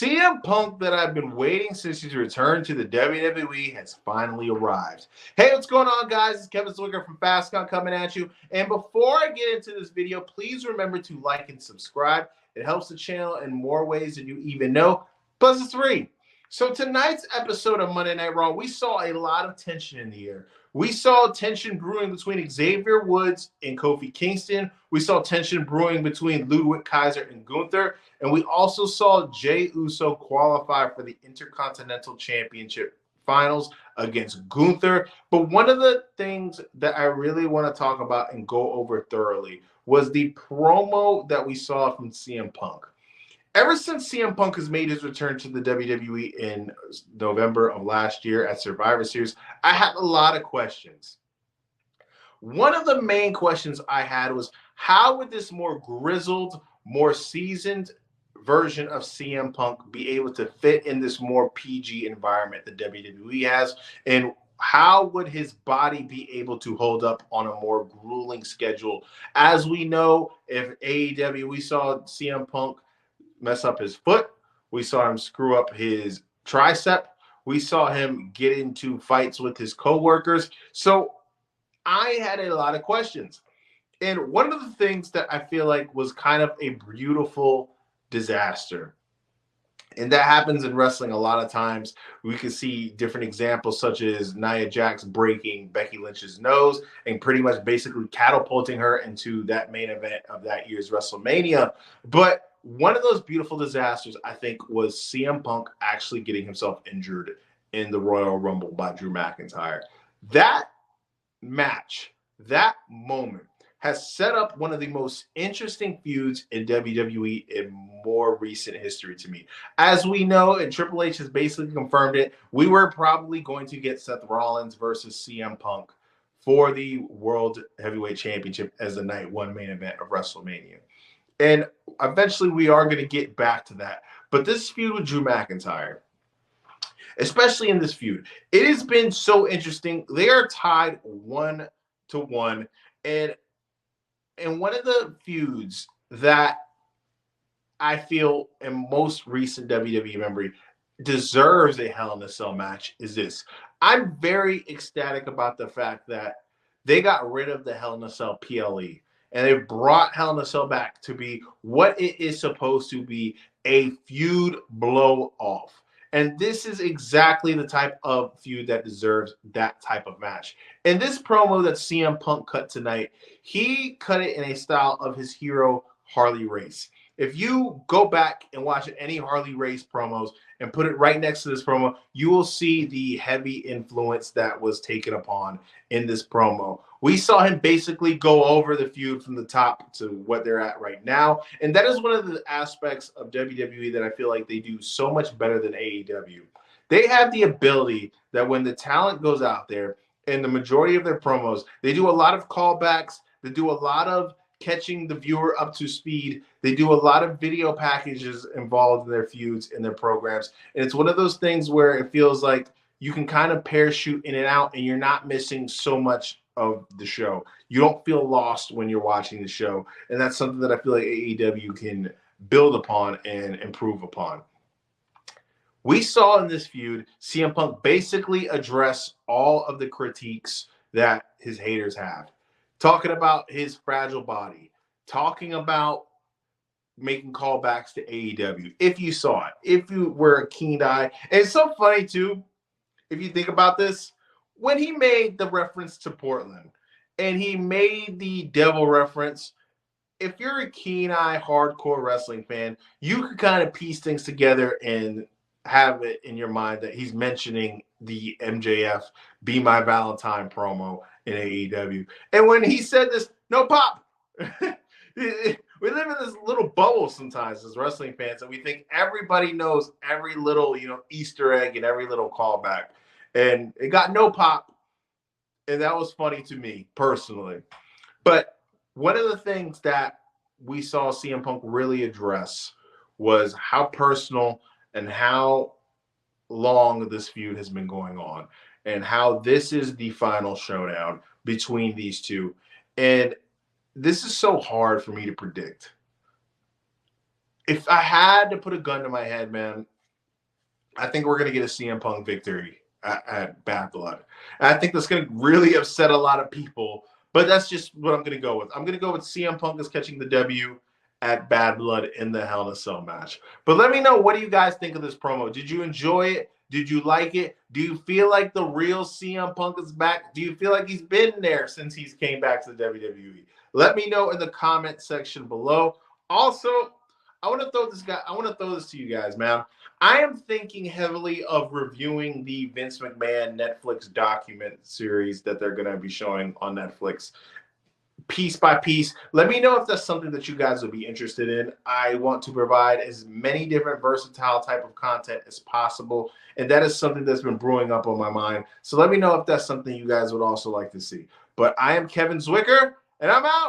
CM Punk that I've been waiting since his return to the WWE has finally arrived. Hey, what's going on, guys? It's Kevin Zwicker from FastCon coming at you. And before I get into this video, please remember to like and subscribe. It helps the channel in more ways than you even know. Plus, it's free. So tonight's episode of Monday Night Raw, we saw a lot of tension in the air. We saw tension brewing between Xavier Woods and Kofi Kingston. We saw tension brewing between Ludwig Kaiser and Gunther. And we also saw Jey Uso qualify for the Intercontinental Championship finals against Gunther. But one of the things that I really want to talk about and go over thoroughly was the promo that we saw from CM Punk. Ever since CM Punk has made his return to the WWE in November of last year at Survivor Series, I had a lot of questions. One of the main questions I had was, how would this more grizzled, more seasoned version of CM Punk be able to fit in this more PG environment that WWE has? And how would his body be able to hold up on a more grueling schedule? As we know, if AEW, we saw CM Punk mess up his foot. We saw him screw up his tricep. We saw him get into fights with his coworkers. So I had a lot of questions. And one of the things that I feel like was kind of a beautiful disaster, and that happens in wrestling a lot of times. We can see different examples, such as Nia Jax breaking Becky Lynch's nose and pretty much basically catapulting her into that main event of that year's WrestleMania. But one of those beautiful disasters, I think, was CM Punk actually getting himself injured in the Royal Rumble by Drew McIntyre. That match, that moment, has set up one of the most interesting feuds in WWE in more recent history to me. As we know, and Triple H has basically confirmed it, we were probably going to get Seth Rollins versus CM Punk for the World Heavyweight Championship as the night one main event of WrestleMania. And eventually we are going to get back to that. But this feud with Drew McIntyre, especially in this feud, it has been so interesting. They are tied 1-1. And one of the feuds that I feel in most recent WWE memory deserves a Hell in a Cell match is this. I'm very ecstatic about the fact that they got rid of the Hell in a Cell PLE. And they've brought Hell in a Cell back to be what it is supposed to be, a feud blow off. And this is exactly the type of feud that deserves that type of match. In this promo that CM Punk cut tonight, he cut it in a style of his hero, Harley Race. If you go back and watch any Harley Race promos and put it right next to this promo, you will see the heavy influence that was taken upon in this promo. We saw him basically go over the feud from the top to what they're at right now. And that is one of the aspects of WWE that I feel like they do so much better than AEW. They have the ability that when the talent goes out there, and the majority of their promos, they do a lot of callbacks. They do a lot of catching the viewer up to speed. They do a lot of video packages involved in their feuds and their programs. And it's one of those things where it feels like you can kind of parachute in and out and you're not missing so much of the show. You don't feel lost when you're watching the show. And that's something that I feel like AEW can build upon and improve upon. We saw in this feud CM Punk basically address all of the critiques that his haters have. Talking about his fragile body, talking about making callbacks to AEW. If you saw it, if you were a keen eye. And it's so funny, too, if you think about this, when he made the reference to Portland and he made the devil reference, if you're a keen eye, hardcore wrestling fan, you could kind of piece things together and have it in your mind that he's mentioning the MJF Be My Valentine promo in AEW. And when he said this, no pop. We live in this little bubble sometimes as wrestling fans, and we think everybody knows every little, Easter egg and every little callback. And it got no pop, and that was funny to me personally. But one of the things that we saw CM Punk really address was how personal and how long this feud has been going on and how this is the final showdown between these two. And this is so hard for me to predict. if I had to put a gun to my head, man, I think we're going to get a CM Punk victory at Bad Blood. And I think that's going to really upset a lot of people, but that's just what I'm going to go with. I'm going to go with CM Punk is catching the W at Bad Blood in the Hell in a Cell match. But let me know, what do you guys think of this promo? Did you enjoy it? Did you like it? Do you feel like the real CM Punk is back? Do you feel like he's been there since he's came back to the WWE? Let me know in the comment section below. Also, I want to throw this to you guys, man. I am thinking heavily of reviewing the Vince McMahon Netflix document series that they're going to be showing on Netflix piece by piece. Let me know if that's something that you guys would be interested in. I want to provide as many different versatile type of content as possible, and that is something that's been brewing up on my mind. So let me know if that's something you guys would also like to see. But I am Kevin Zwicker, and I'm out.